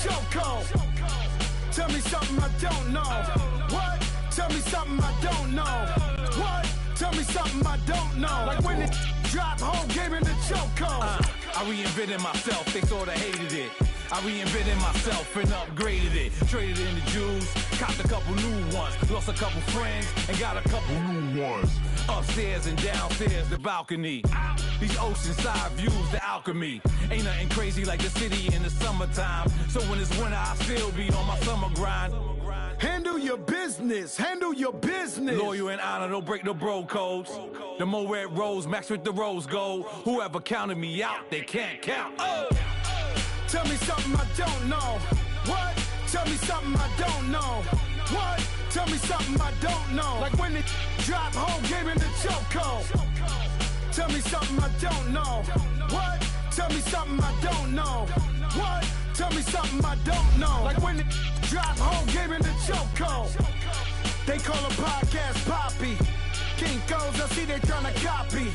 chokehold. Tell me something I don't know. What? Tell me something I don't know. What? Tell me something I don't know. Like when it drop, whole game in the chokehold. I reinvented myself, they sorta hated it. I reinvented myself and upgraded it. Traded in the Jews, copped a couple new ones. Lost a couple friends and got a couple new ones. Upstairs and downstairs, the balcony. These oceanside views, the alchemy. Ain't nothing crazy like the city in the summertime. So when it's winter, I still be on my summer grind. Handle your business, handle your business. Loyal and honor, don't break the bro codes. The more red rose, max with the rose gold. Whoever counted me out, they can't count. Oh! Tell me something I don't know. What? Tell me something I don't know. What? Tell me something I don't know. Like when it drop, whole game in the chokehold. Tell me something I don't know. What? Tell me something I don't know. What? Tell me something I don't know. Like when it drop, whole game in the chokehold. They call a podcast Poppy. Kinkos, I see they tryna copy.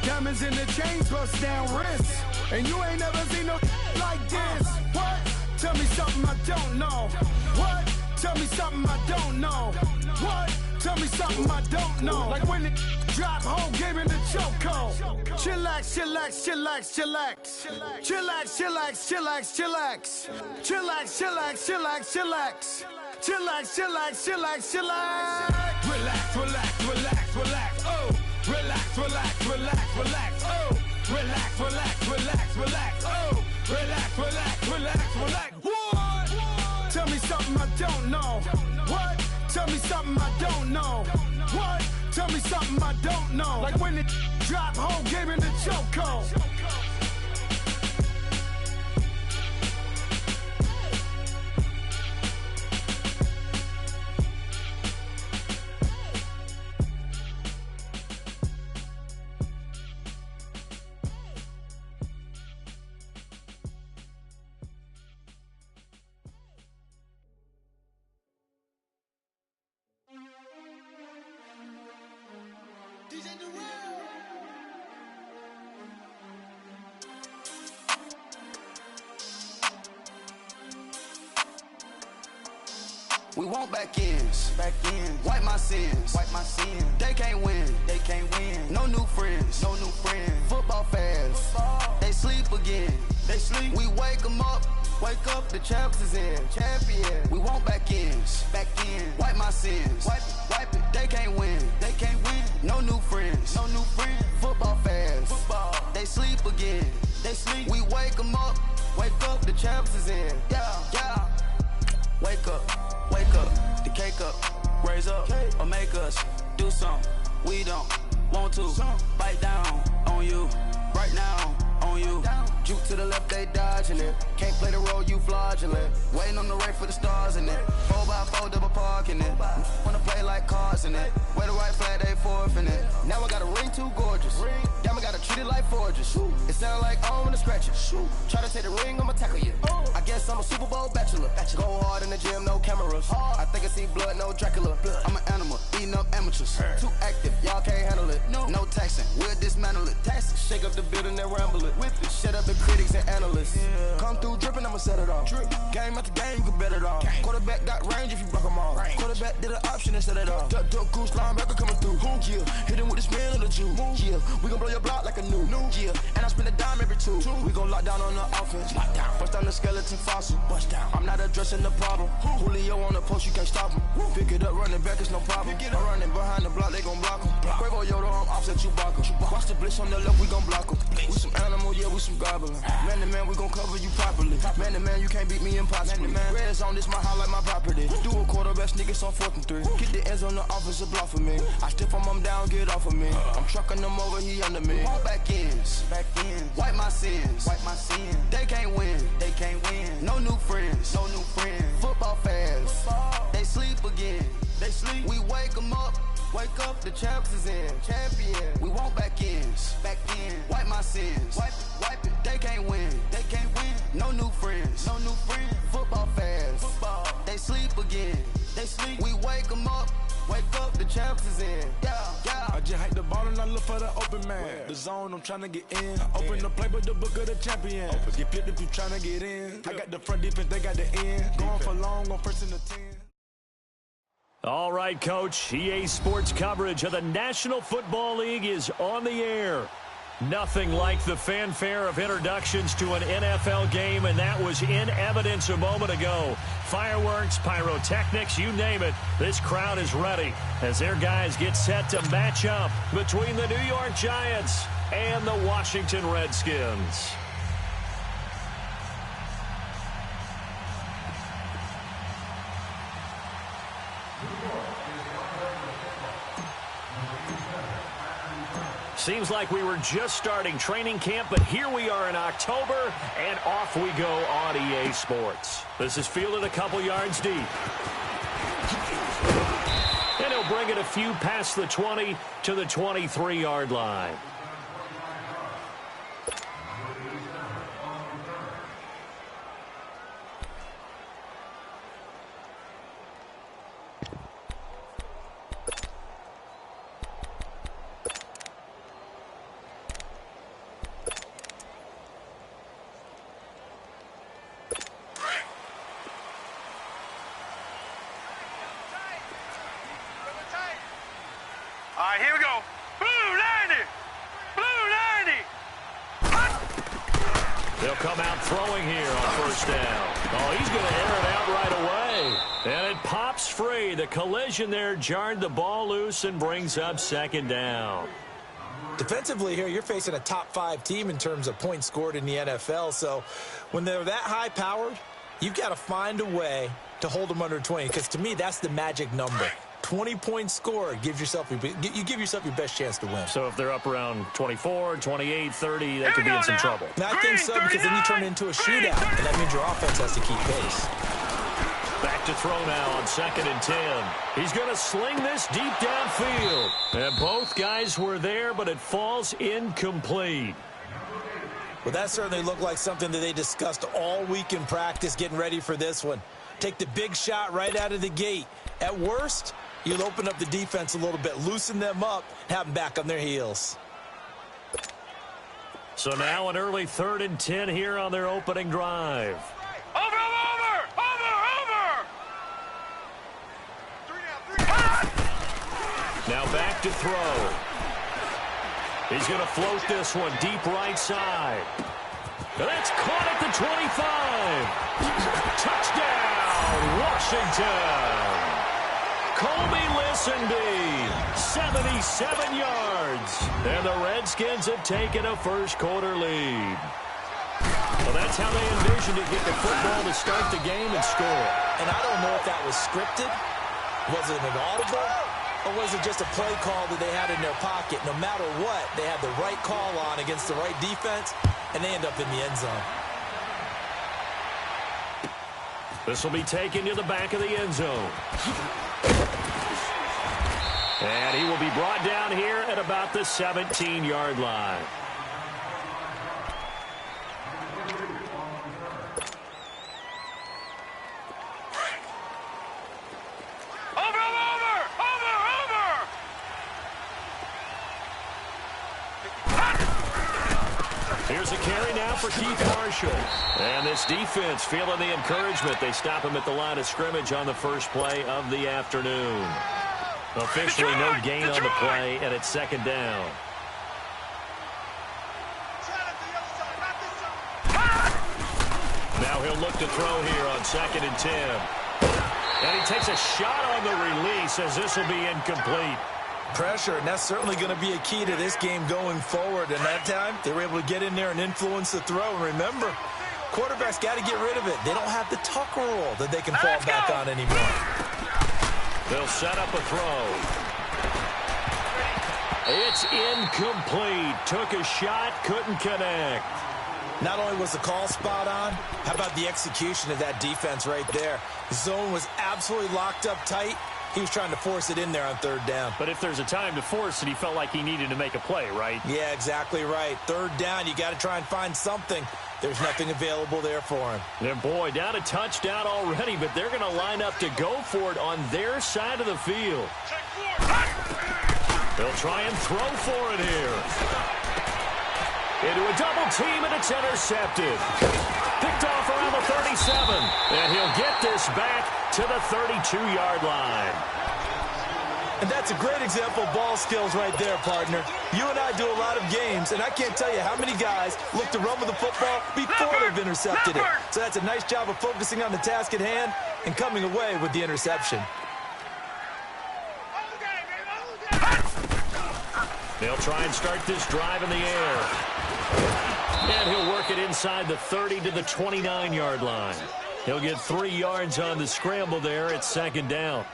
Diamonds in the chains, bust down wrists. And you ain't never seen no like this. What? Tell me something I don't know. What? Tell me something I don't know. What? Tell me something I don't know. Like when it drop, whole game in the chokehold. Chillax, chillax, chillax, chillax. Chillax, chillax, chillax, chillax. Chillax, chillax, chillax, chillax. Chillax, chillax, chillax, chillax. Relax, relax, relax, relax, oh. Relax, relax, relax, relax, oh. Relax, relax, relax, relax, oh. Relax, relax, relax, relax. What? Tell me something I don't know. What? Tell me something I don't know. What? Tell me something I don't know. Like when it drop, whole game in the chokehold. We want back ends, wipe my sins, They can't win, No new friends, Football fans, they sleep again, We wake them up, the champs is in, champion. We want back ends, wipe my sins, wipe it. They can't win, No new friends, Football fans, they sleep again, We wake them up, the champs is in, yeah. Wake up, the cake up, raise up, or make us do something we don't want to. Bite down on you, right now on you. Juke to the left, they dodging it. Can't play the role, you fraudulent. Waiting on the race for the stars in it. 4x4 double parking it. Wanna play like cars in it. Wear the right flag, they forfeit it. Now I got a ring too gorgeous. Damn, I gotta treat it like forges. It sound like I wanna scratch it. Try to take the ring, I'ma tackle you. I guess I'm a Super Bowl bachelor. Go hard in the gym, no cameras. I think I see blood, no Dracula. I'm an animal, eating up amateurs. Too active, y'all can't handle it. No taxing, we'll dismantle it. Shake up the building and ramble it. Whip it, shut up the critics and analysts. Come through dripping, I'ma set it off. Game after game, you can bet it off. Quarterback got range if you block them off. Quarterback did an option and set it off. Duck goose linebacker coming through. Yeah, hit him with the spin of the Jew. Yeah, we gon' blow your block like a new. Yeah, and I spend a dime every two. We gon' lock down on the offense. Bust down the skeleton fossil. I'm not addressing the problem. Julio on the post, you can't stop him. Pick it up, running back, it's no problem. I'm running behind the block, they gon' block him. Quavo Yoda, I'm offset Chewbacca. Watch the blitz on the left, we gon' block him. We some animal, yeah, we some goblin. Man to man, we gon' cover you properly. Man to man, you can't beat me impossibly. Red zone, this my house like my property. Do a quarterback sneakers on 4th and 3. Get the ends on the offensive block for me. I stiff him down, get off of me. I'm trucking them over, he under me. Walk back ends, wipe my sins, They can't win, No new friends, Football fans, they sleep again, We wake them up, the champs is in, champion. We want back ends, wipe my sins, wipe it. They can't win, No new friends, Football fans, they sleep again, We wake them up, Wake up, the champs is in. I just hike the ball and I look for the open man. The zone, I'm trying to get in. Open the play with the book of the champion. Get flipped if you trying to get in. I got the front defense, they got the end. Going for long on 1st and 10. All right, Coach. EA Sports coverage of the National Football League is on the air. Nothing like the fanfare of introductions to an NFL game, and that was in evidence a moment ago. Fireworks, pyrotechnics, you name it. This crowd is ready as their guys get set to match up between the New York Giants and the Washington Redskins. Seems like we were just starting training camp, but here we are in October, and off we go on EA Sports. This is fielded a couple yards deep. And he'll bring it a few past the 20 to the 23-yard line. All right, here we go. Blue 90! Blue 90! They'll come out throwing here on first down. Oh, he's going to air it out right away. And it pops free. The collision there jarred the ball loose and brings up second down. Defensively here, you're facing a top-5 team in terms of points scored in the NFL. So when they're that high-powered, you've got to find a way to hold them under 20. Because to me, that's the magic number. 20 points scored, you give yourself your best chance to win. So if they're up around 24, 28, 30, they could be in some trouble. And I think so, because then you turn it into a shootout, and that means your offense has to keep pace. Back to throw now on 2nd and 10. He's going to sling this deep downfield. And both guys were there, but it falls incomplete. Well, that certainly looked like something that they discussed all week in practice, getting ready for this one. Take the big shot right out of the gate. At worst, you'll open up the defense a little bit, loosen them up, and have them back on their heels. So now an early 3rd and 10 here on their opening drive. Over! Now back to throw. He's going to float this one deep right side. And that's caught at the 25. Touchdown, Washington. Colby Lisenby, 77 yards. And the Redskins have taken a first-quarter lead. Well, that's how they envisioned it, get the football to start the game and score. And I don't know if that was scripted. Was it an audible? Or was it just a play call that they had in their pocket? No matter what, they had the right call on against the right defense, and they end up in the end zone. This will be taken to the back of the end zone. And he will be brought down here at about the 17-yard line. Here's a carry now for Keith Marshall. And this defense feeling the encouragement. They stop him at the line of scrimmage on the first play of the afternoon. Officially no gain on the play, and it's 2nd down. Now he'll look to throw here on 2nd and 10. And he takes a shot on the release as this will be incomplete. Pressure, and that's certainly going to be a key to this game going forward. And that time, they were able to get in there and influence the throw. And remember, quarterbacks got to get rid of it. They don't have the tuck rule that they can fall back on anymore. They'll set up a throw. It's incomplete. Took a shot, couldn't connect. Not only was the call spot on, how about the execution of that defense right there? The zone was absolutely locked up tight. He was trying to force it in there on 3rd down. But if there's a time to force it, he felt like he needed to make a play, right? Yeah, exactly right. 3rd down, you got to try and find something. There's nothing available there for him. Yeah, boy, down a touchdown already, but they're going to line up to go for it on their side of the field. They'll try and throw for it here. Into a double team, and it's intercepted. Picked off around the 37, and he'll get this back to the 32-yard line. And that's a great example of ball skills right there, partner. You and I do a lot of games, and I can't tell you how many guys look to run with the football before they've intercepted it. So that's a nice job of focusing on the task at hand and coming away with the interception. They'll try and start this drive in the air. And he'll work it inside the 30 to the 29-yard line. He'll get 3 yards on the scramble there at second down.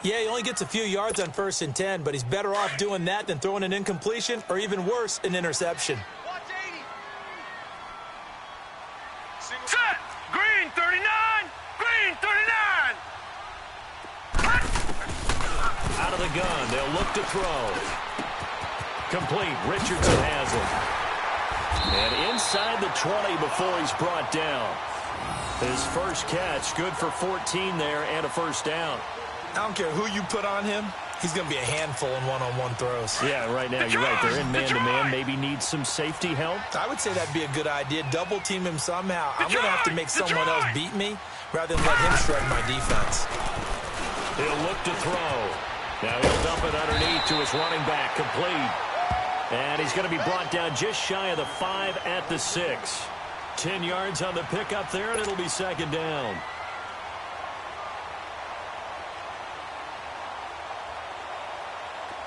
Yeah, he only gets a few yards on 1st and 10, but he's better off doing that than throwing an incompletion or even worse, an interception. Set! Green 39! Green 39! Out of the gun, they'll look to throw. Complete, Richardson has it. And inside the 20 before he's brought down. His first catch, good for 14 there and a first down. I don't care who you put on him, he's going to be a handful in one-on-one throws. Yeah, right now, you're right. They're in man-to-man. Maybe needs some safety help. I would say that'd be a good idea. Double team him somehow. I'm going to have to make someone else beat me rather than let him shred my defense. He'll look to throw. Now he'll dump it underneath to his running back. Complete. And he's going to be brought down just shy of the 5 at the 6. 10 yards on the pickup there, and it'll be second down.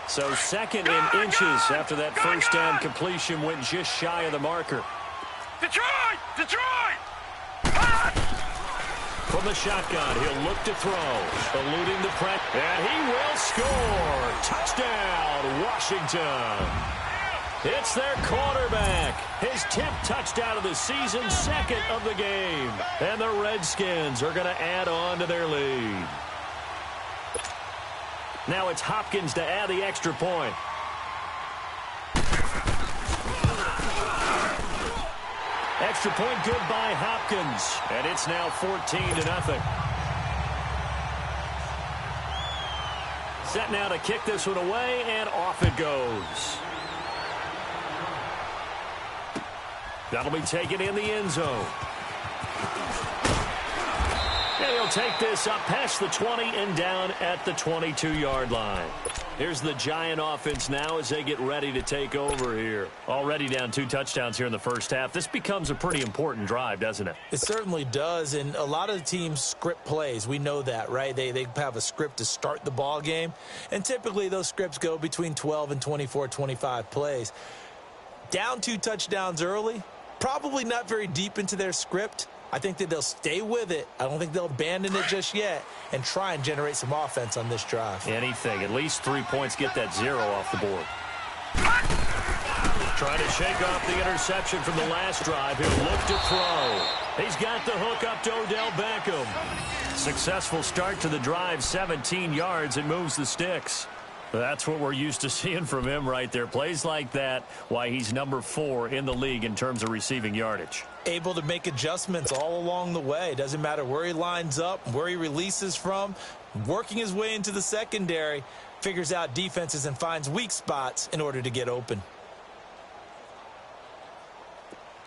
So second in inches after that first down completion went just shy of the marker. Detroit! Detroit! From the shotgun, he'll look to throw. Eluding the press. And he will score. Touchdown, Washington. It's their quarterback. His 10th touchdown of the season, second of the game. And the Redskins are going to add on to their lead. Now it's Hopkins to add the extra point. Extra point good by Hopkins. And it's now 14-0. Set now to kick this one away, and off it goes. That'll be taken in the end zone. And he'll take this up past the 20 and down at the 22-yard line. Here's the Giant offense now as they get ready to take over here. Already down 2 touchdowns here in the first half. This becomes a pretty important drive, doesn't it? It certainly does, and a lot of the teams script plays. We know that, right? They have a script to start the ball game, and typically those scripts go between 12 and 24, 25 plays. Down 2 touchdowns early, probably not very deep into their script. I think that they'll stay with it. I don't think they'll abandon it just yet and try and generate some offense on this drive. Anything. At least 3 points, get that 0 off the board. Trying to shake off the interception from the last drive. He'll look to throw. He's got the hook up to Odell Beckham. Successful start to the drive, 17 yards, and moves the sticks. That's what we're used to seeing from him right there. Plays like that, why he's number 4 in the league in terms of receiving yardage. Able to make adjustments all along the way. Doesn't matter where he lines up, where he releases from. Working his way into the secondary, figures out defenses and finds weak spots in order to get open.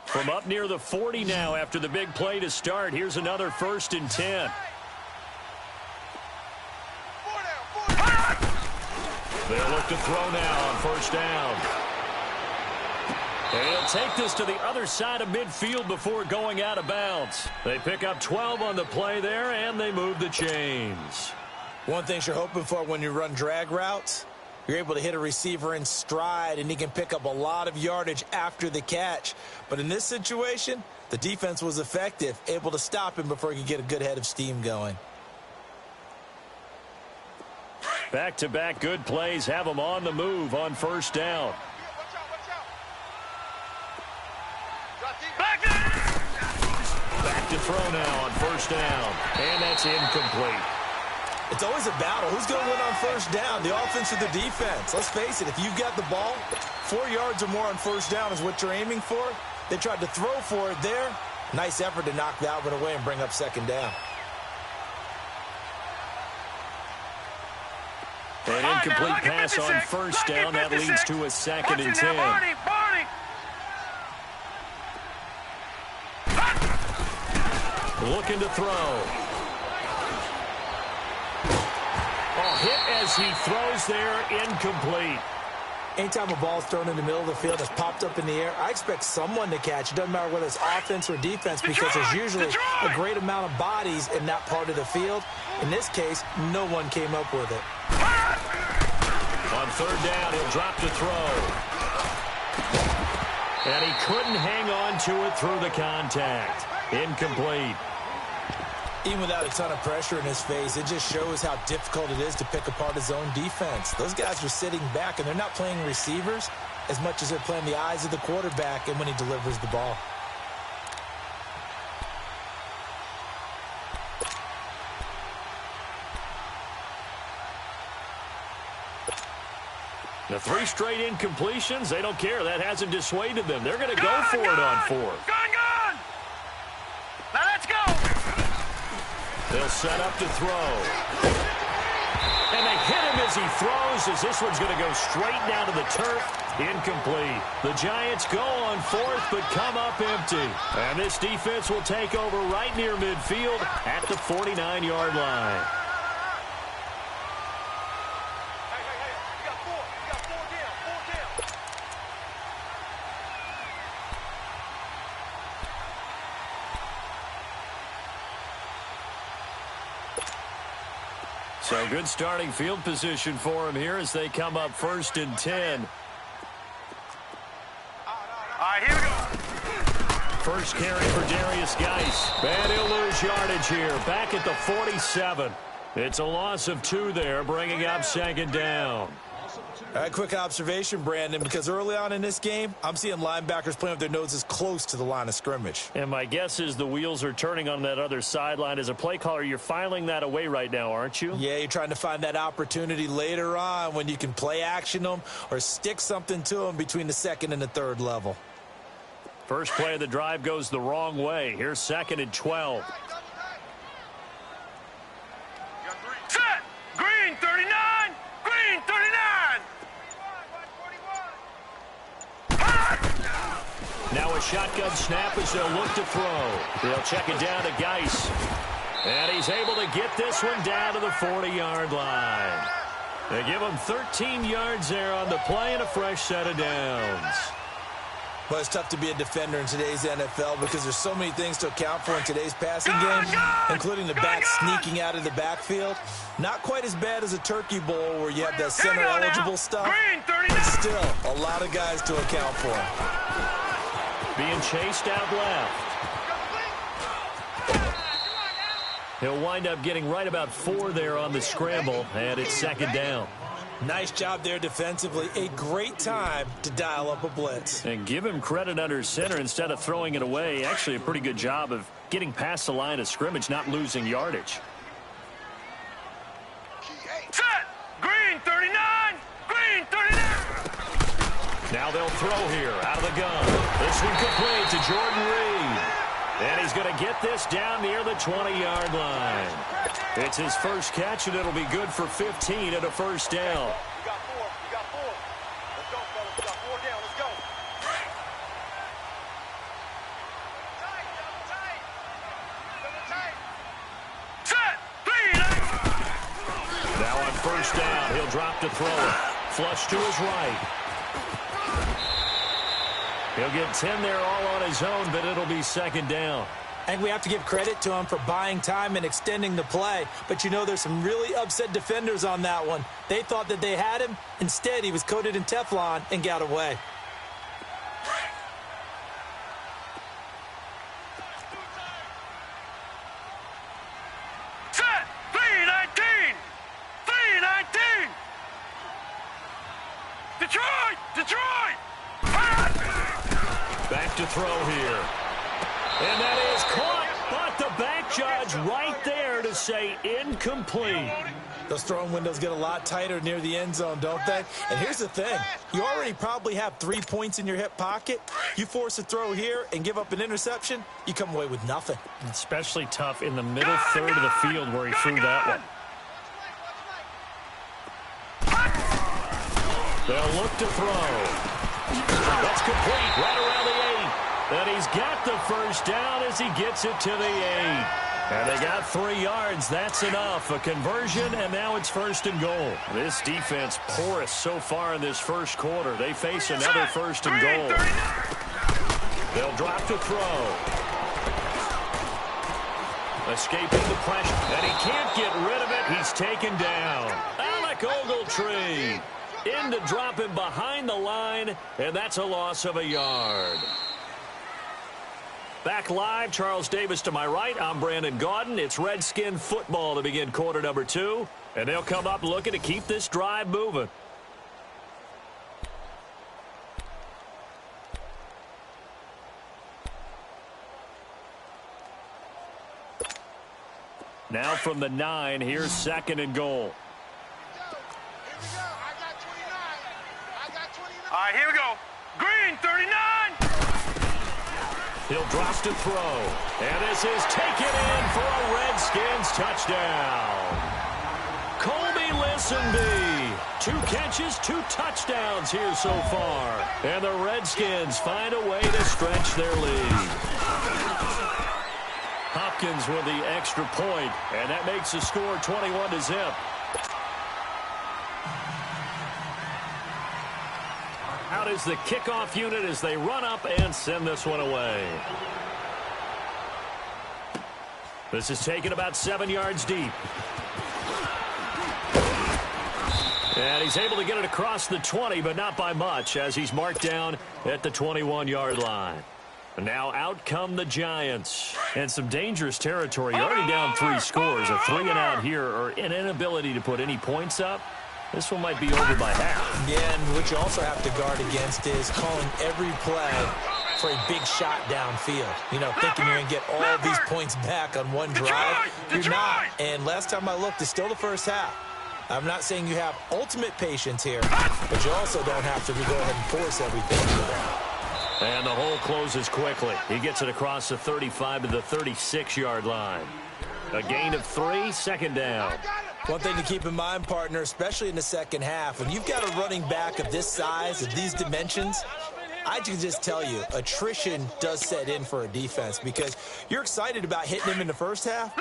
From up near the 40 now after the big play to start, here's another 1st and 10. They'll look to throw now on 1st down. And he'll take this to the other side of midfield before going out of bounds. They pick up 12 on the play there, and they move the chains. One thing you're hoping for when you run drag routes, you're able to hit a receiver in stride, and he can pick up a lot of yardage after the catch. But in this situation, the defense was effective, able to stop him before he could get a good head of steam going. Back-to-back good plays have them on the move on 1st down. Back to throw now on 1st down. And that's incomplete. It's always a battle. Who's going to win on 1st down, the offense or the defense? Let's face it, if you've got the ball, 4 yards or more on 1st down is what you're aiming for. They tried to throw for it there. Nice effort to knock that one away and bring up second down. An incomplete pass on first down. That leads to a second and 10. Looking to throw. Hit as he throws there, incomplete. Anytime a ball's thrown in the middle of the field that's popped up in the air, I expect someone to catch. It doesn't matter whether it's offense or defense because there's usually a great amount of bodies in that part of the field. In this case, no one came up with it. On third down, he'll drop to throw. And he couldn't hang on to it through the contact. Incomplete. Even without a ton of pressure in his face, it just shows how difficult it is to pick apart his own defense. Those guys are sitting back, and they're not playing receivers as much as they're playing the eyes of the quarterback and when he delivers the ball. The 3 straight incompletions, they don't care. That hasn't dissuaded them. They're going to go for it on 4th. Gone! Now let's go! They'll set up to throw. And they hit him as he throws, as this one's going to go straight down to the turf. Incomplete. The Giants go on 4th, but come up empty. And this defense will take over right near midfield at the 49-yard line. So good starting field position for him here as they come up 1st and 10. All right, here we go. First carry for Darius Geis. And he'll lose yardage here. Back at the 47. It's a loss of 2 there, bringing up second down. All right, quick observation, Brandon, because early on in this game, I'm seeing linebackers playing with their noses close to the line of scrimmage. And my guess is the wheels are turning on that other sideline. As a play caller, you're filing that away right now, aren't you? Yeah, you're trying to find that opportunity later on when you can play action them or stick something to them between the 2nd and the 3rd level. First play of the drive goes the wrong way. Here's 2nd and 12. Set! Green 39! Green 39! Now a shotgun snap as they'll look to throw. They'll check it down to Geis. And he's able to get this one down to the 40-yard line. They give him 13 yards there on the play and a fresh set of downs. Well, it's tough to be a defender in today's NFL because there's so many things to account for in today's passing game, including the back sneaking out of the backfield. Not quite as bad as a turkey bowl where you have that center-eligible stuff, but still a lot of guys to account for. Being chased out left. He'll wind up getting right about 4 there on the scramble, and it's second down. Nice job there defensively. A great time to dial up a blitz. And give him credit under center instead of throwing it away. Actually, a pretty good job of getting past the line of scrimmage, not losing yardage. Set! Green 39! Green 39! Now they'll throw here out of the gun. This one complete to Jordan Reed. And he's going to get this down near the 20-yard line. It's his first catch, and it'll be good for 15 at a first down. You got 4. You got 4. Let's go, fellas. We got 4 down. Let's go. Set! Now on first down, he'll drop to throw it. Flush to his right. He'll get 10 there all on his own, but it'll be second down. I think we have to give credit to him for buying time and extending the play. But, you know, there's some really upset defenders on that one. They thought that they had him. Instead, he was coated in Teflon and got away. Set! 319! 319! Detroit! Detroit! Back to throw here. And that is caught, but the back judge right there to say incomplete. Those throwing windows get a lot tighter near the end zone, don't they? And here's the thing. You already probably have 3 points in your hip pocket. You force a throw here and give up an interception, you come away with nothing. Especially tough in the middle third of the field where he threw that one. They'll look to throw. That's complete right around the 8. And he's got the first down as he gets it to the 8. And they got 3 yards. That's enough. A conversion, and now it's 1st and goal. This defense porous so far in this first quarter. They face another 1st and goal. They'll drop to throw. Escaping the pressure, and he can't get rid of it. He's taken down. Alec Ogletree in to drop him behind the line, and that's a loss of a yard. Back live, Charles Davis to my right. I'm Brandon Gaudin. It's Redskin football to begin quarter number 2. And they'll come up looking to keep this drive moving. Now from the 9, here's 2nd and goal. All right, here we go. Green, 39. He'll drop to throw. And this is taken in for a Redskins touchdown. Colby Listenby. 2 catches, 2 touchdowns here so far. And the Redskins find a way to stretch their lead. Hopkins with the extra point, and that makes the score 21-0. Out is the kickoff unit as they run up and send this one away. This is taken about 7 yards deep. And he's able to get it across the 20, but not by much, as he's marked down at the 21-yard line. And now out come the Giants. And some dangerous territory. You're already down 3 scores. A 3-and-out here, or an inability to put any points up. This one might be over by half. Yeah, and what you also have to guard against is calling every play for a big shot downfield. You know, thinking you're going to get all these points back on one drive. You're not. And last time I looked, it's still the first half. I'm not saying you have ultimate patience here, but you also don't have to go ahead and force everything. And the hole closes quickly. He gets it across the 35 to the 36-yard line. A gain of 3, 2nd down. One thing to keep in mind, partner, especially in the second half, when you've got a running back of this size, of these dimensions, I can just tell you, attrition does set in for a defense because you're excited about hitting him in the first half.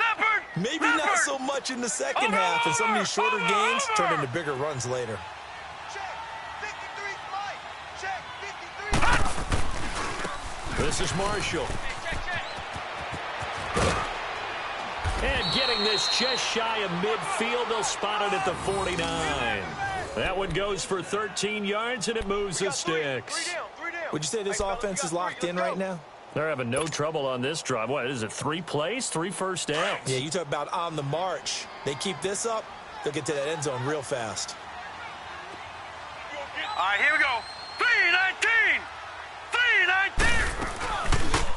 Maybe not so much in the second half, and some of these shorter gains turn into bigger runs later. This is Marshall. And getting this just shy of midfield, they'll spot it at the 49. That one goes for 13 yards, and it moves the sticks. Would you say this offense is locked in right now? They're having no trouble on this drive. What is it, 3 plays, 3 first downs? Yeah, you talk about on the march. They keep this up, they'll get to that end zone real fast. All right, here we go. 3-19.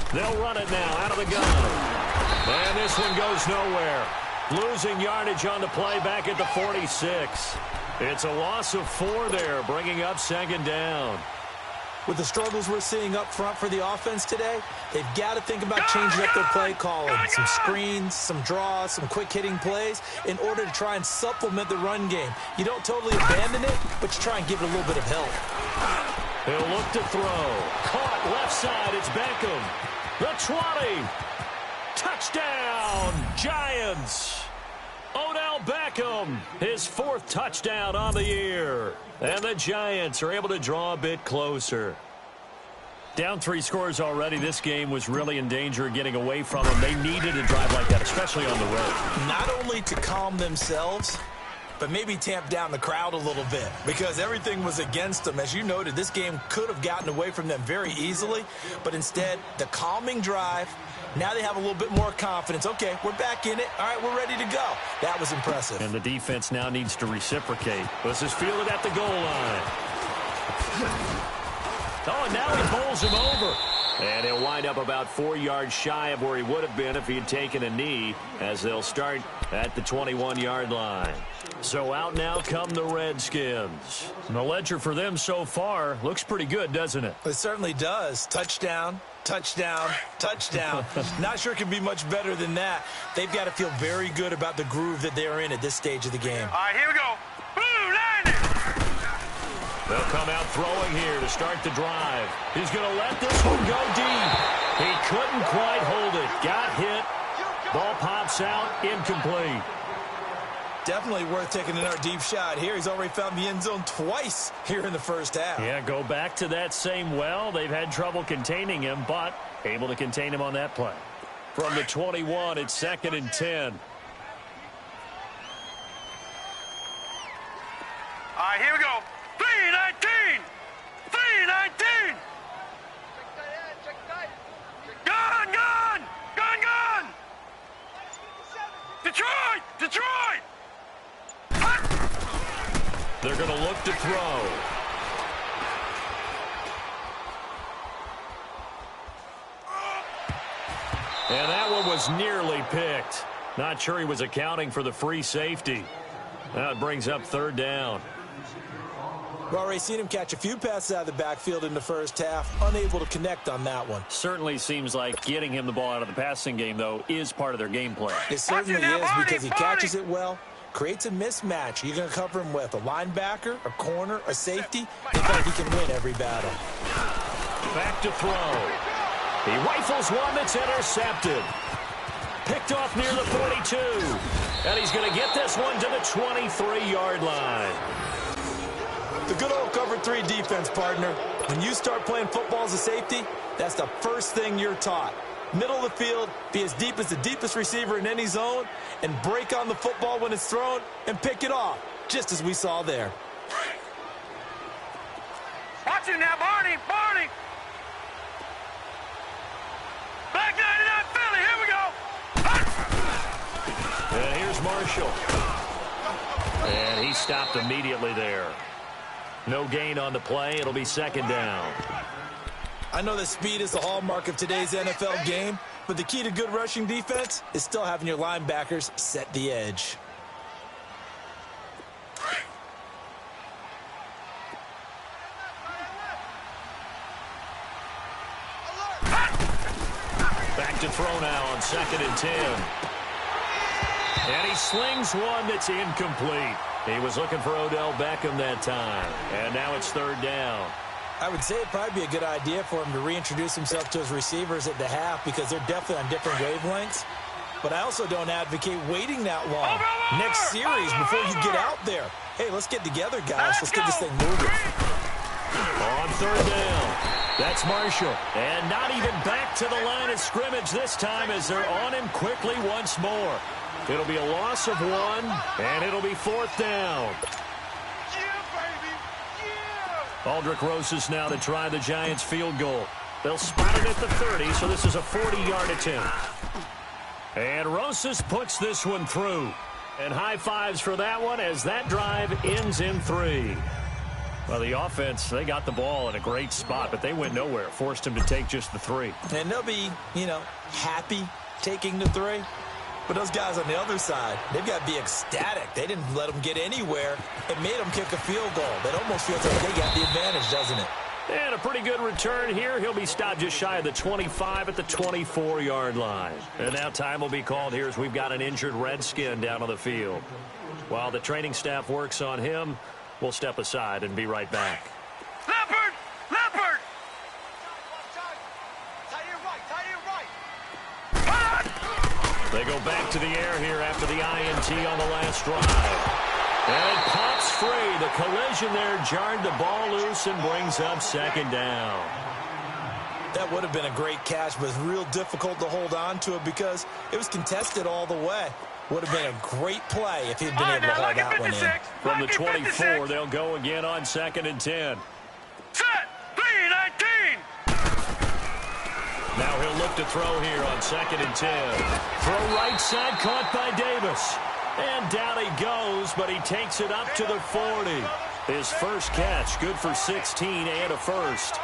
3-19. They'll run it now out of the gun. And this one goes nowhere. Losing yardage on the play back at the 46. It's a loss of 4 there, bringing up 2nd down. With the struggles we're seeing up front for the offense today, they've got to think about changing up their play calling. Some screens, some draws, some quick-hitting plays in order to try and supplement the run game. You don't totally abandon it, but you try and give it a little bit of help. He'll look to throw. Caught left side. It's Beckham. The 20. Touchdown, Giants. Odell Beckham, his 4th touchdown on the year. And the Giants are able to draw a bit closer. Down 3 scores already. This game was really in danger of getting away from them. They needed a drive like that, especially on the road. Not only to calm themselves, but maybe tamp down the crowd a little bit because everything was against them. As you noted, this game could have gotten away from them very easily, but instead, the calming drive, now they have a little bit more confidence. Okay, we're back in it. All right, we're ready to go. That was impressive. And the defense now needs to reciprocate. This is fielded at the goal line. Oh, and now he bowls him over. And he'll wind up about 4 yards shy of where he would have been if he had taken a knee, as they'll start at the 21-yard line. So out now come the Redskins. And the ledger for them so far looks pretty good, doesn't it? It certainly does. Touchdown, touchdown, touchdown. Not sure it can be much better than that. They've got to feel very good about the groove that they're in at this stage of the game. All right, here we go. Boom, landed. They'll come out throwing here to start the drive. He's going to let this one go deep. He couldn't quite hold it. Got hit. Ball pops out, incomplete. Definitely worth taking another deep shot here. He's already found the end zone twice here in the first half. Yeah, go back to that same well. They've had trouble containing him, but able to contain him on that play. From the 21, it's 2nd and 10. All right, here we go. 3-19. 3-19. Gun, gun. Gun, gun. Detroit. Detroit. They're going to look to throw. And that one was nearly picked. Not sure he was accounting for the free safety. Now it brings up 3rd down. We've already seen him catch a few passes out of the backfield in the first half, unable to connect on that one. Certainly seems like getting him the ball out of the passing game, though, is part of their game plan. It certainly is because he catches it well, creates a mismatch. You're going to cover him with a linebacker, a corner, a safety. In fact, he can win every battle. Back to throw. He rifles one that's intercepted. Picked off near the 42. And he's going to get this one to the 23-yard line. The good old cover 3 defense, partner. When you start playing football as a safety, that's the first thing you're taught. Middle of the field, be as deep as the deepest receiver in any zone, and break on the football when it's thrown and pick it off, just as we saw there. Watch it now, Barney. Barney. Back 99 Philly. Here we go. And here's Marshall. And he stopped immediately there. No gain on the play. It'll be 2nd down. I know that speed is the hallmark of today's NFL game, but the key to good rushing defense is still having your linebackers set the edge. Back to throw now on 2nd and 10. And he slings one that's incomplete. He was looking for Odell Beckham that time. And now it's 3rd down. I would say it'd probably be a good idea for him to reintroduce himself to his receivers at the half because they're definitely on different wavelengths. But I also don't advocate waiting that long. Next series before you get out there. Hey, let's get together, guys. Let's get this thing moving. On 3rd down. That's Marshall. And not even back to the line of scrimmage this time as they're on him quickly once more. It'll be a loss of 1, and it'll be 4th down. Aldrick Rosas now to try the Giants field goal. They'll spot it at the 30, so this is a 40-yard attempt. And Rosas puts this one through. And high fives for that one as that drive ends in 3. Well, the offense, they got the ball in a great spot, but they went nowhere. Forced him to take just the 3. And they'll be, happy taking the 3. But those guys on the other side, they've got to be ecstatic. They didn't let them get anywhere. It made them kick a field goal. That almost feels like they got the advantage, doesn't it? And a pretty good return here. He'll be stopped just shy of the 25 at the 24-yard line. And now time will be called here as we've got an injured Redskin down on the field. While the training staff works on him, we'll step aside and be right back. Leopard! Leopard! They go back to the air here after the INT on the last drive. And it pops free. The collision there jarred the ball loose and brings up 2nd down. That would have been a great catch, but it's real difficult to hold on to it because it was contested all the way. Would have been a great play if he'd been able to hold that one in. From the 24, they'll go again on 2nd and 10. Set! 3-19! Now he'll look to throw here on 2nd and 10. Throw right side, caught by Davis. And down he goes, but he takes it up to the 40. His first catch, good for 16 and a first.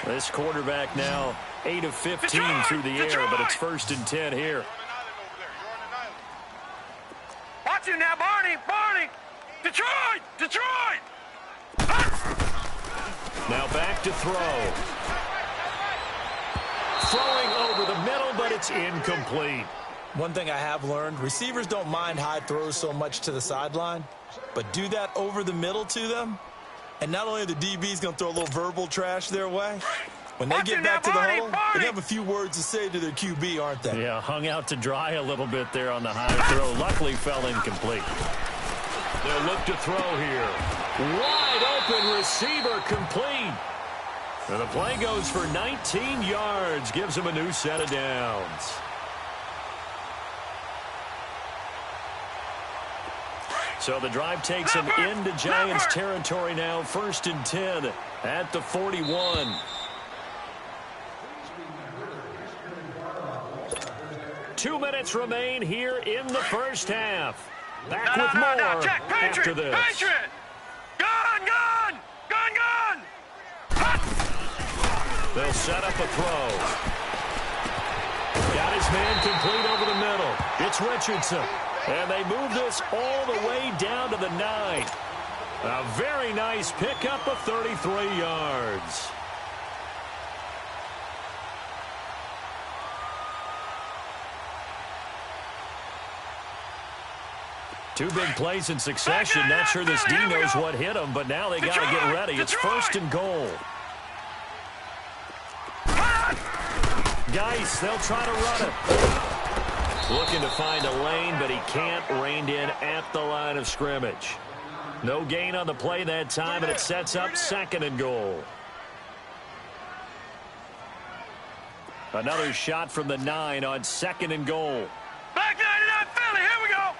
This quarterback now 8 of 15 through the air, but it's 1st and 10 here. Watch him now, Barney! Barney! Detroit! Detroit! Now back to throw. Throwing over the middle, but it's incomplete. One thing I have learned, receivers don't mind high throws so much to the sideline, but do that over the middle to them, and not only are the DBs going to throw a little verbal trash their way, when they get back to the huddle, they have a few words to say to their QB, aren't they? Yeah, hung out to dry a little bit there on the high throw. Luckily fell incomplete. They'll look to throw here. Wide open receiver complete. And the play goes for 19 yards. Gives him a new set of downs. So the drive takes him into Giants territory now. 1st and 10 at the 41. Two minutes remain here in the first half. Back with more Jack, Patriot, after this. Patriot! Gun, gun! Gun, gun! They'll set up a throw. Got his man complete over the middle. It's Richardson. And they move this all the way down to the 9. A very nice pickup of 33 yards. Two big plays in succession. Not sure this D knows what hit him, but now they got to get ready. It's 1st and goal. Geis, they'll try to run it. Looking to find a lane, but he can't. Reined in at the line of scrimmage. No gain on the play that time, and it sets up 2nd and goal. Another shot from the 9 on 2nd and goal. Back 99 Philly, here we go!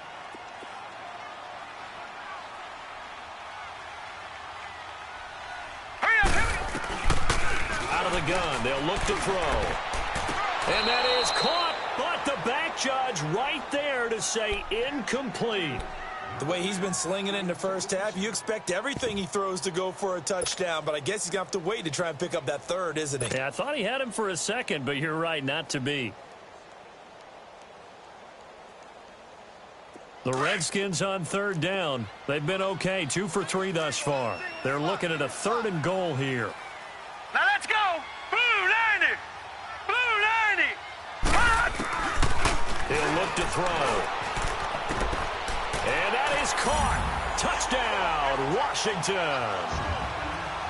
Hurry up, here we go! Out of the gun, they'll look to throw. And that is caught, but the back judge right there to say incomplete. The way he's been slinging it in the first half, you expect everything he throws to go for a touchdown, but I guess he's going to have to wait to try and pick up that 3rd, isn't he? Yeah, I thought he had him for a second, but you're right, not to be. The Redskins on 3rd down. They've been okay, 2 for 3 thus far. They're looking at a 3rd and goal here. Now let's go! Blue 90! Blue 90! He'll look to throw. And that is caught. Touchdown, Washington.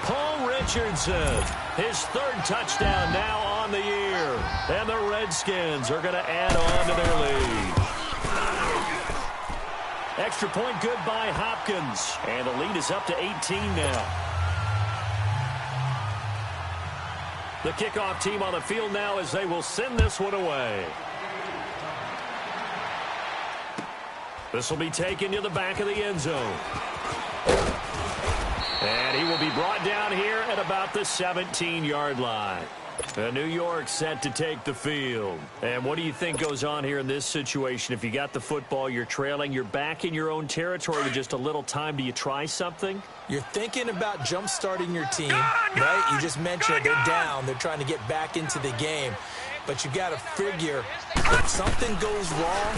Paul Richardson, his 3rd touchdown now on the year. And the Redskins are going to add on to their lead. Extra point good by Hopkins. And the lead is up to 18 now. The kickoff team on the field now as they will send this one away. This will be taken to the back of the end zone. And he will be brought down here at about the 17-yard line. New York set to take the field. And what do you think goes on here in this situation? If you got the football, you're trailing, you're back in your own territory with just a little time. Do you try something? You're thinking about jump-starting your team, right? You just mentioned they're down. They're trying to get back into the game. But you got to figure if something goes wrong,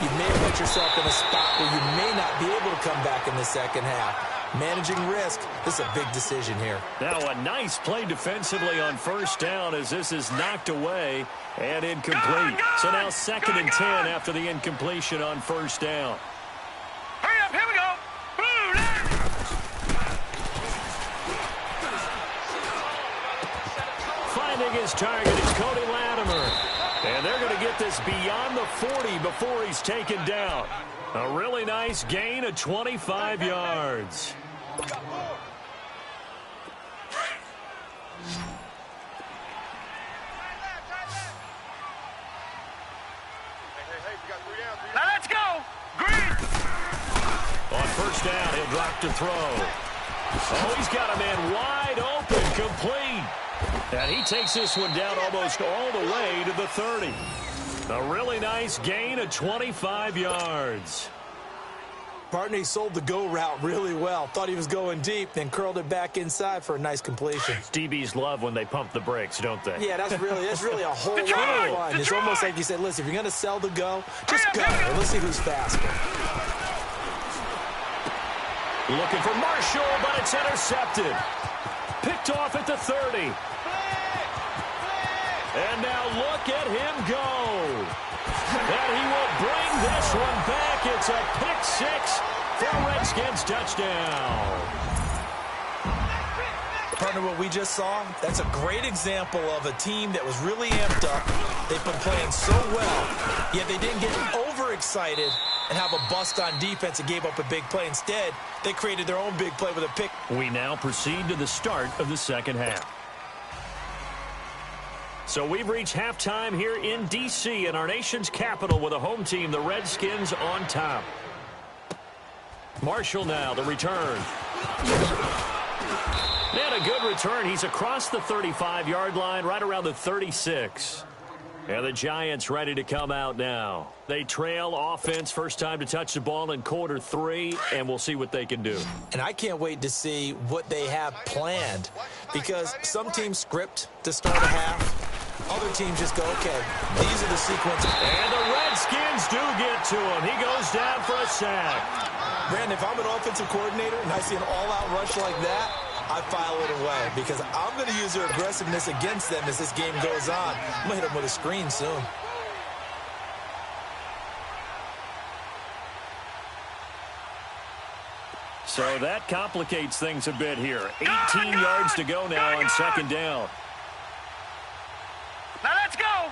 you may have put yourself in a spot where you may not be able to come back in the second half. Managing risk, this is a big decision here. Now a nice play defensively on 1st down as this is knocked away and incomplete. So now 2nd and 10 after the incompletion on 1st down. Hurry up, here we go! Blue 90! Finding his target is Cody Latimer. And they're going to get this beyond the 40 before he's taken down. A really nice gain of 25 yards. Now let's go! Green! On 1st down, he'll drop to throw. Oh, he's got a man wide open, complete. And he takes this one down almost all the way to the 30. A really nice gain of 25 yards. Partner, he sold the go route really well. Thought he was going deep, then curled it back inside for a nice completion. DBs love when they pump the brakes, don't they? Yeah, that's really a whole lot of fun. It's almost like you said, listen, if you're going to sell the go, just go. And let's see who's faster. Looking for Marshall, but it's intercepted. Picked off at the 30. And now look at him go. And he will bring this one back. It's a pick six for Redskins touchdown. Partner, what we just saw, that's a great example of a team that was really amped up. They've been playing so well, yet they didn't get overexcited and have a bust on defense and gave up a big play. Instead, they created their own big play with a pick. We now proceed to the start of the second half. So we've reached halftime here in D.C. in our nation's capital with a home team, the Redskins, on top. Marshall now, the return. And a good return. He's across the 35-yard line, right around the 36. And the Giants ready to come out now. They trail offense, first time to touch the ball in quarter 3, and we'll see what they can do. And I can't wait to see what they have planned, because some teams script to start a half. Other teams just go, okay, these are the sequences. And the Redskins do get to him. He goes down for a sack. Brandon, if I'm an offensive coordinator and I see an all-out rush like that, I file it away, because I'm going to use their aggressiveness against them as this game goes on. I'm going to hit them with a screen soon. So that complicates things a bit here. 18 yards to go now on second down. Now let's go.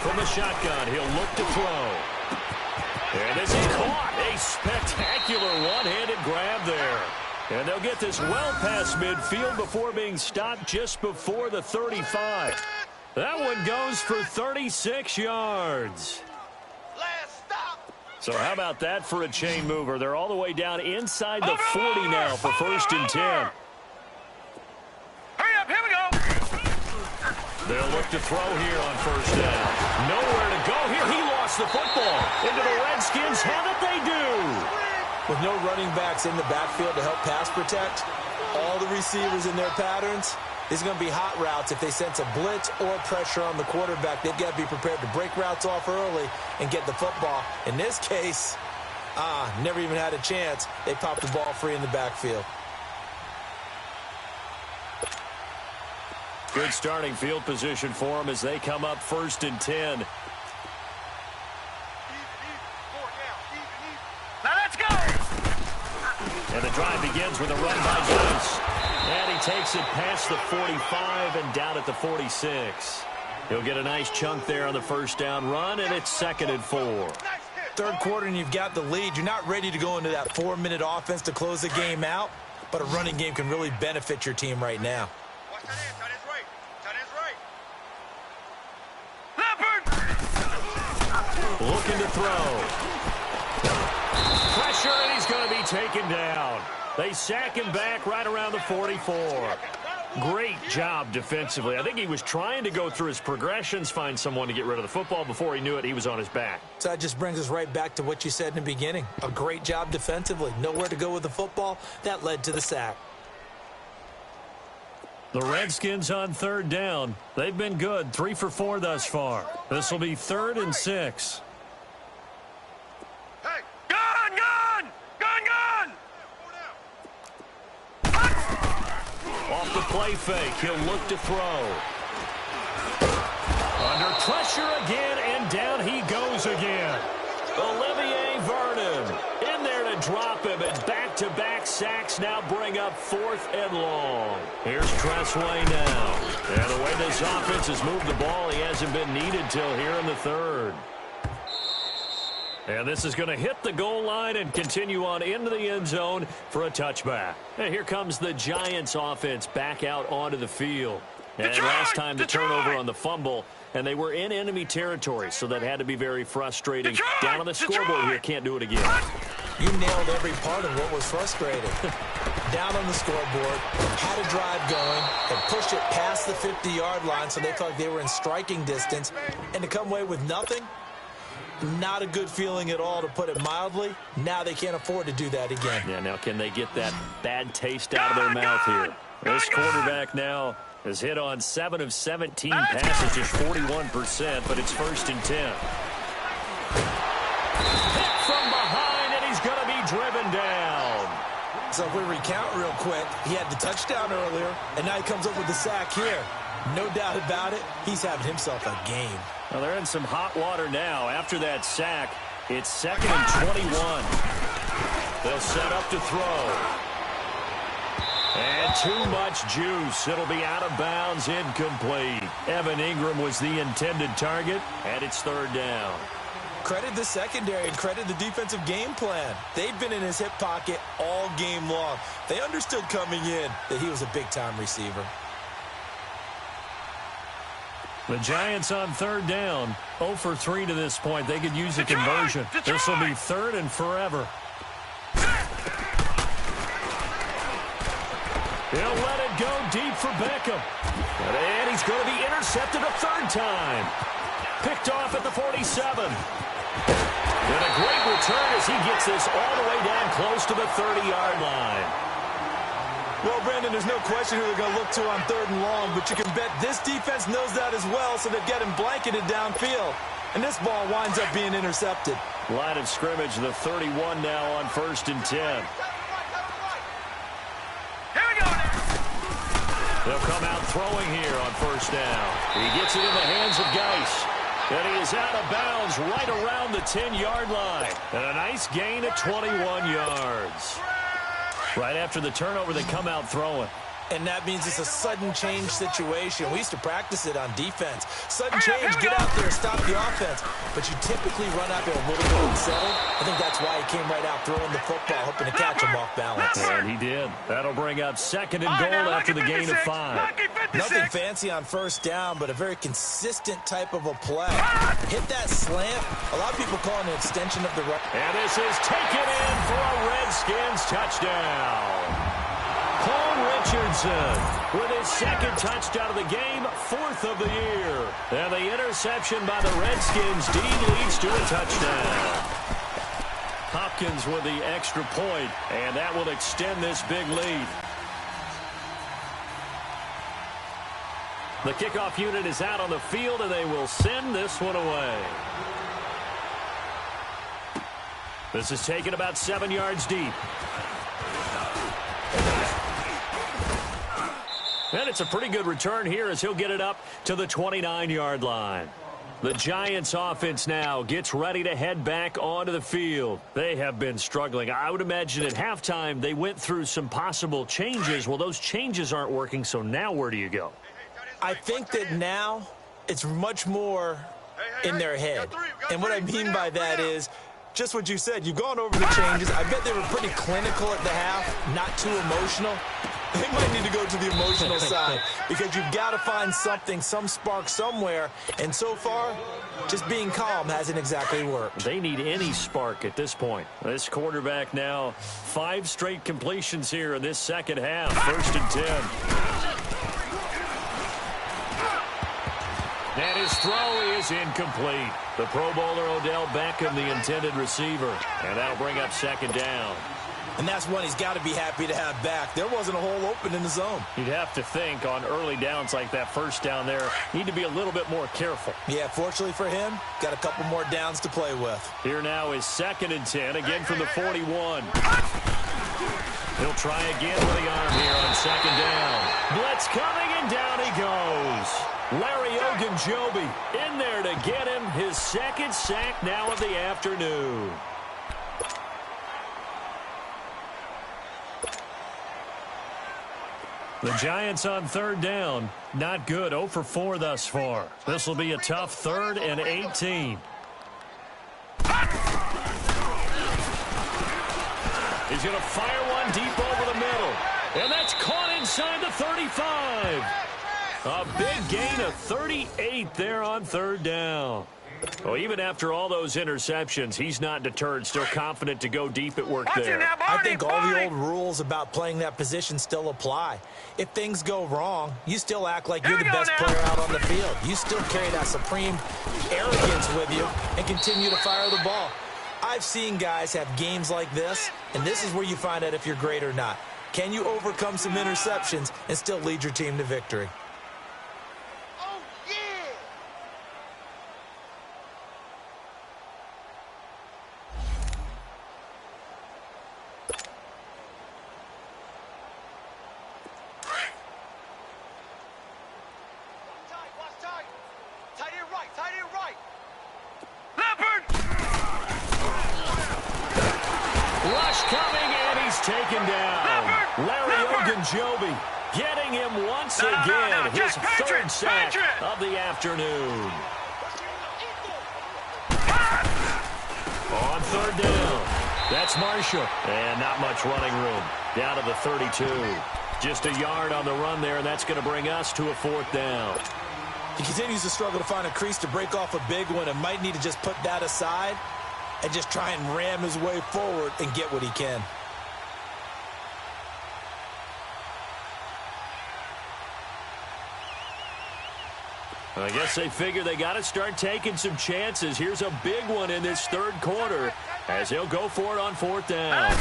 From the shotgun, he'll look to throw. And this is caught. A spectacular one-handed grab there. And they'll get this well past midfield before being stopped just before the 35. That one goes for 36 yards. So how about that for a chain mover? They're all the way down inside the 40 now for first and 10. Hurry up, here we go. They'll look to throw here on first down. Nowhere to go here. He lost the football. Into the Redskins. Have it they do. With no running backs in the backfield to help pass protect, all the receivers in their patterns, there's going to be hot routes. If they sense a blitz or pressure on the quarterback, they've got to be prepared to break routes off early and get the football. In this case, never even had a chance. They popped the ball free in the backfield. Good starting field position for them as they come up first and 10. Now let's go. And the drive begins with a run by Jones. And he takes it past the 45 and down at the 46. He'll get a nice chunk there on the first down run, and it's 2nd and 4. Third quarter and you've got the lead. You're not ready to go into that 4-minute offense to close the game out, but a running game can really benefit your team right now. Watch that in. Tight end's right. Tight end's right. Leopard. Looking to throw. Pressure, and he's going to be taken down. They sack him back right around the 44. Great job defensively. I think he was trying to go through his progressions, find someone to get rid of the football. Before he knew it, he was on his back. So that just brings us right back to what you said in the beginning. A great job defensively. Nowhere to go with the football. That led to the sack. The Redskins on third down. They've been good. 3 for 4 thus far. This will be 3rd and 6. Hey, gun, gun, gun, gun. Off the play fake, he'll look to throw. Under pressure again, and down he goes again. Olivier Vernon in there to drop him, and back-to-back sacks now bring up 4th and long. Here's Tressway now. And the way this offense has moved the ball, he hasn't been needed till here in the 3rd. And this is going to hit the goal line and continue on into the end zone for a touchback. And here comes the Giants offense back out onto the field. And last time the turnover on the fumble, and they were in enemy territory, so that had to be very frustrating. Down on the scoreboard here, can't do it again. You nailed every part of what was frustrating. Down on the scoreboard, had a drive going, and pushed it past the 50-yard line so they felt like they were in striking distance, and to come away with nothing. Not a good feeling at all, to put it mildly. Now they can't afford to do that again. Yeah, now can they get that bad taste out of their mouth here? This quarterback now has hit on 7 of 17 passes, just 41%, but it's 1st and 10. Hit from behind, and he's going to be driven down. So if we recount real quick, he had the touchdown earlier, and now he comes up with the sack here. No doubt about it, he's having himself a game. Well, they're in some hot water now. After that sack, it's 2nd and 21. They'll set up to throw. And too much juice. It'll be out of bounds, incomplete. Evan Ingram was the intended target, and it's 3rd down. Credit the secondary and credit the defensive game plan. They've been in his hip pocket all game long. They understood coming in that he was a big-time receiver. The Giants on 3rd down. 0 for 3 to this point. They could use a conversion. This will be 3rd and forever. He'll let it go deep for Beckham. And he's going to be intercepted a 3rd time. Picked off at the 47. And a great return as he gets this all the way down close to the 30-yard line. Well, Brandon, there's no question who they're going to look to on 3rd and long, but you can bet this defense knows that as well, so they've got him blanketed downfield. And this ball winds up being intercepted. Line of scrimmage, the 31 now on 1st and 10. They'll come out throwing here on 1st down. He gets it in the hands of Geis. And he is out of bounds right around the 10-yard line. And a nice gain of 21 yards. Right after the turnover, they come out throwing. And that means it's a sudden change situation. We used to practice it on defense. Sudden change, get out there, stop the offense. But you typically run out there a little bit unsettled. I think that's why he came right out throwing the football, hoping to catch him off balance. And he did. That'll bring up 2nd and goal after the gain of 5. Nothing fancy on 1st down, but a very consistent type of a play. Hit that slant. A lot of people call it an extension of the run. And this is taken in for a Redskins touchdown. Paul Richardson with his 2nd touchdown of the game, 4th of the year. And the interception by the Redskins. Dean leads to a touchdown. Hopkins with the extra point, and that will extend this big lead. The kickoff unit is out on the field, and they will send this one away. This is taken about 7 yards deep. And it's a pretty good return here as he'll get it up to the 29-yard line. The Giants offense now gets ready to head back onto the field. They have been struggling. I would imagine at halftime they went through some possible changes. Well, those changes aren't working, so now where do you go? I think that now it's much more in their head. And what I mean by that is just what you said. You've gone over the changes. I bet they were pretty clinical at the half, not too emotional. They might need to go to the emotional side because you've got to find something, some spark somewhere. And so far, just being calm hasn't exactly worked. They need any spark at this point. This quarterback now 5 straight completions here in this second half. 1st and 10. And his throw is incomplete. The Pro Bowler Odell Beckham, the intended receiver. And that'll bring up 2nd down. And that's one he's got to be happy to have back. There wasn't a hole open in the zone. You'd have to think on early downs like that 1st down there, need to be a little bit more careful. Yeah, fortunately for him, got a couple more downs to play with. Here now is 2nd and 10, again from the 41. He'll try again with the arm here on 2nd down. Blitz coming, and down he goes. Larry Ogunjobi in there to get him his 2nd sack now of the afternoon. The Giants on 3rd down. Not good. 0 for 4 thus far. This will be a tough 3rd and 18. He's going to fire one deep over the middle. And that's caught inside the 35. A big gain of 38 there on third down. Well, even after all those interceptions, he's not deterred, still confident to go deep at work there. I think all the old rules about playing that position still apply. If things go wrong, you still act like you're the best player out on the field. You still carry that supreme arrogance with you and continue to fire the ball. I've seen guys have games like this, and this is where you find out if you're great or not. Can you overcome some interceptions and still lead your team to victory? Taken down. Larry Ogunjobi getting him once again. His third sack of the afternoon. On third down. That's Marshall. And not much running room. Down to the 32. Just a yard on the run there, and that's going to bring us to a fourth down. He continues to struggle to find a crease to break off a big one and might need to just put that aside and just try and ram his way forward and get what he can. I guess they figure they got to start taking some chances. Here's a big one in this third quarter as he'll go for it on fourth down.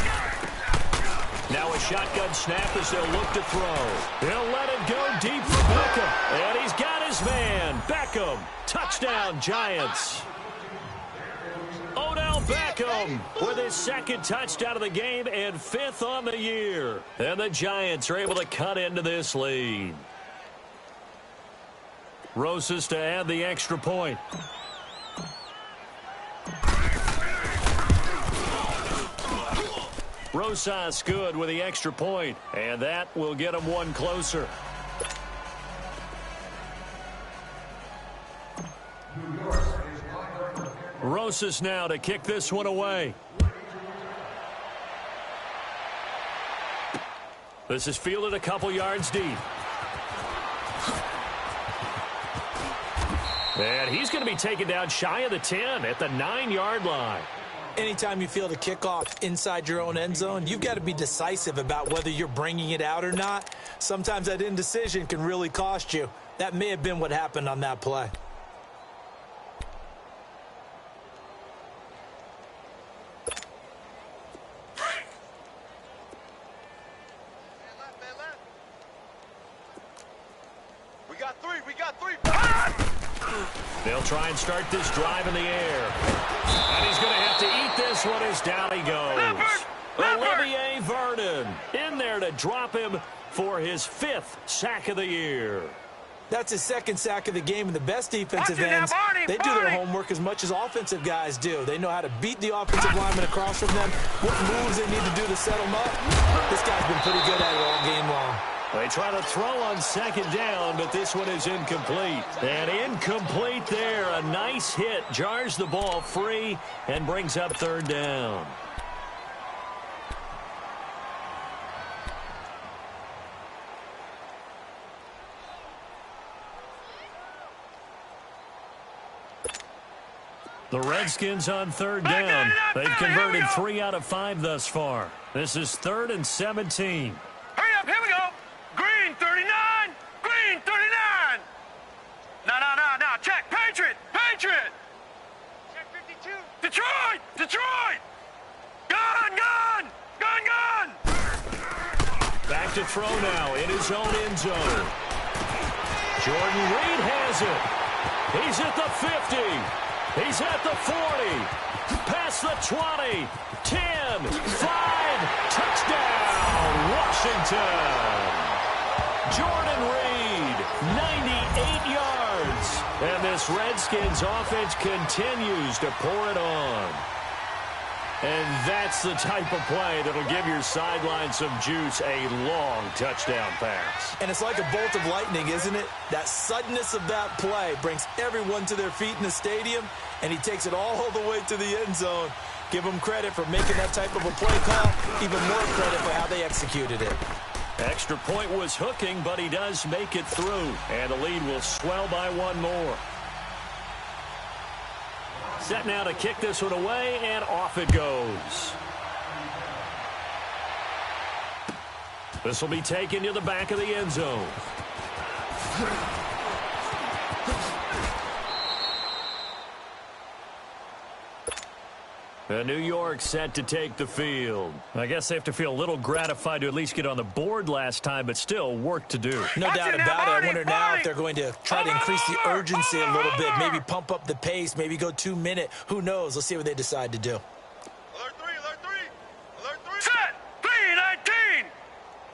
Now a shotgun snap as they'll look to throw. He'll let it go deep for Beckham. And he's got his man. Beckham. Touchdown, Giants. Odell Beckham with his second touchdown of the game and fifth on the year. And the Giants are able to cut into this lead. Rosas to add the extra point. Rosas good with the extra point, and that will get him one closer. Rosas now to kick this one away. This is fielded a couple yards deep. And he's going to be taken down shy of the 10 at the 9-yard line. Anytime you field a kickoff inside your own end zone, you've got to be decisive about whether you're bringing it out or not. Sometimes that indecision can really cost you. That may have been what happened on that play. They'll try and start this drive in the air. And he's going to have to eat this one as down he goes. Olivier Vernon in there to drop him for his fifth sack of the year. That's his second sack of the game, and the best defensive ends, they do their homework as much as offensive guys do. They know how to beat the offensive lineman across from them, what moves they need to do to set them up. This guy's been pretty good at it all game long. They try to throw on second down, but this one is incomplete. And incomplete there. A nice hit. Jars the ball free and brings up third down. The Redskins on third down. They've converted 3 out of 5 thus far. This is 3rd and 17. Hurry up, here we go. Green 39. Green 39. No. Check. Patriot. Check 52. Detroit. Gun. Back to throw now in his own end zone. Jordan Reed has it. He's at the 50. He's at the 40. Past the 20. 10. 5. Touchdown, Washington. Jordan Reed, 98 yards. And this Redskins offense continues to pour it on. And that's the type of play that'll give your sideline some juice, a long touchdown pass. And it's like a bolt of lightning, isn't it? That suddenness of that play brings everyone to their feet in the stadium, and he takes it all the way to the end zone. Give him credit for making that type of a play call, even more credit for how they executed it. Extra point was hooking, but he does make it through. And the lead will swell by one more. Set now to kick this one away, and off it goes. This will be taken to the back of the end zone. New York set to take the field. I guess they have to feel a little gratified to at least get on the board last time, but still work to do. No doubt about it. I wonder now if they're going to try to increase the urgency a little bit, maybe pump up the pace, maybe go 2 minute. Who knows? Let's see what they decide to do. Alert 3, alert 3, alert 3. Set, 3-19,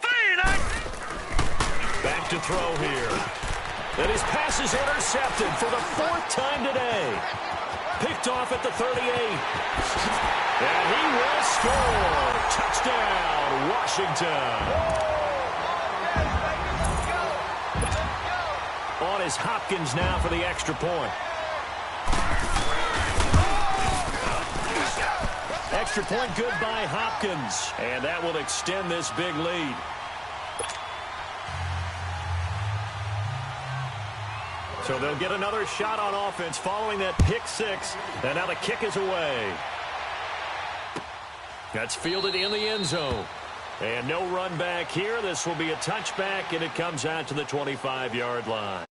3-19. Back to throw here. And his pass is intercepted for the 4th time today. Picked off at the 38. And he will score. Touchdown, Washington. On is Hopkins now for the extra point. Extra point good by Hopkins. And that will extend this big lead. So they'll get another shot on offense following that pick six. And now the kick is away. That's fielded in the end zone. And no run back here. This will be a touchback, and it comes out to the 25-yard line.